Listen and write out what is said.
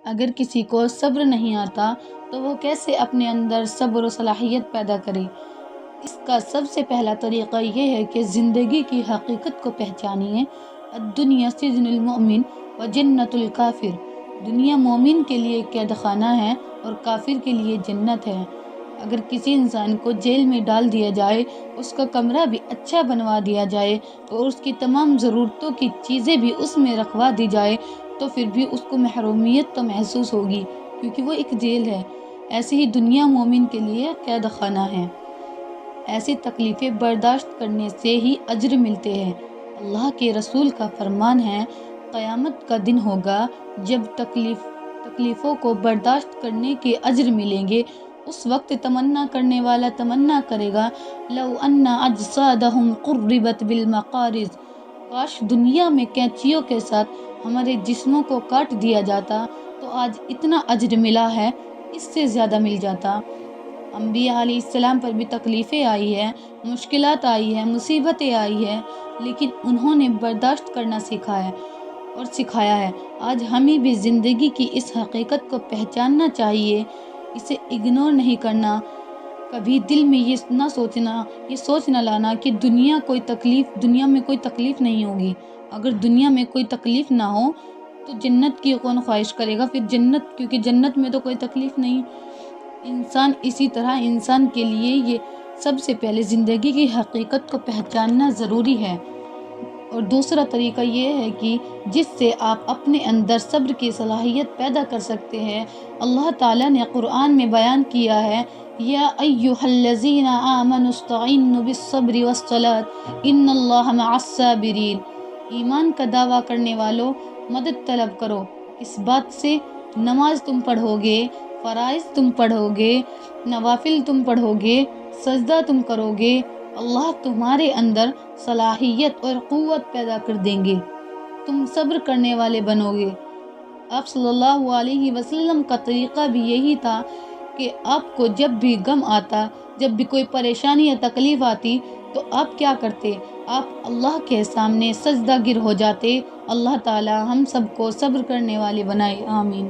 اگر کسی کو صبر نہیں آتا تو وہ کیسے اپنے اندر صبر و صلاحیت پیدا کرے؟ اس کا سب سے پہلا طریقہ یہ ہے کہ زندگی کی حقیقت کو پہچانیے۔ الدنیا سجن المؤمن و جنت الکافر، دنیا مومن کے لیے قید خانہ ہے اور کافر کے لیے جنت ہے۔ اگر کسی انسان کو جیل میں ڈال دیا جائے، اس کا کمرہ بھی اچھا بنوا دیا جائے اور اس کی تمام ضرورتوں کی چیزیں بھی اس میں رکھوا دی جائے تو پھر بھی اس کو محرومیت تو محسوس ہوگی، کیونکہ وہ ایک جیل ہے۔ ایسے ہی دنیا مومن کے لیے قید خانہ ہے۔ ایسی تکلیفیں برداشت کرنے سے ہی اجر ملتے ہیں۔ اللہ کے رسول کا فرمان ہے، قیامت کا دن ہوگا جب تکلیفوں کو برداشت کرنے کے اجر ملیں گے۔ اس وقت تمنا کرنے والا تمنا کرے گا، لو ان اجسادہم قربت بالمقارض، کاش دنیا میں کینچیوں کے ساتھ ہمارے جسموں کو کاٹ دیا جاتا تو آج اتنا اجر ملا ہے، اس سے زیادہ مل جاتا۔ انبیاء علیہ السلام پر بھی تکلیفیں آئی ہیں، مشکلات آئی ہیں، مصیبتیں آئی ہیں، لیکن انہوں نے برداشت کرنا سیکھا ہے اور سکھایا ہے۔ آج ہمیں بھی زندگی کی اس حقیقت کو پہچاننا چاہیے، اسے اگنور نہیں کرنا۔ کبھی دل میں یہ سوچ نہ لانا کہ دنیا میں کوئی تکلیف نہیں ہوگی۔ اگر دنیا میں کوئی تکلیف نہ ہو تو جنت کی کون خواہش کرے گا؟ پھر جنت، کیونکہ جنت میں تو کوئی تکلیف نہیں۔ اسی طرح انسان کے لیے یہ سب سے پہلے زندگی کی حقیقت کو پہچاننا ضروری ہے۔ اور دوسرا طریقہ یہ ہے کہ جس سے آپ اپنے اندر صبر کی صلاحیت پیدا کر سکتے ہیں۔ اللہ تعالیٰ نے قرآن میں بیان کیا ہے، یا ایھا الذین آمنوا استعینوا بالصبر والصلاۃ ان اللہ مع الصابرین، ایمان کا دعویٰ کرنے والوں مدد طلب کرو، اس بات سے نماز تم پڑھو گے، فرائض تم پڑھو گے، نوافل تم پڑھو گے، سجدہ تم کرو گے، اللہ تمہارے اندر صلاحیت اور قوت پیدا کر دیں گے، تم صبر کرنے والے بنو گے۔ آپ صلی اللہ علیہ وسلم کا طریقہ بھی یہی تھا کہ آپ کو جب بھی غم آتا، جب بھی کوئی پریشانی یا تکلیف آتی تو آپ کیا کرتے؟ آپ اللہ کے سامنے سجدہ گر ہو جاتے۔ اللہ تعالی ہم سب کو صبر کرنے والے بنائے، آمین۔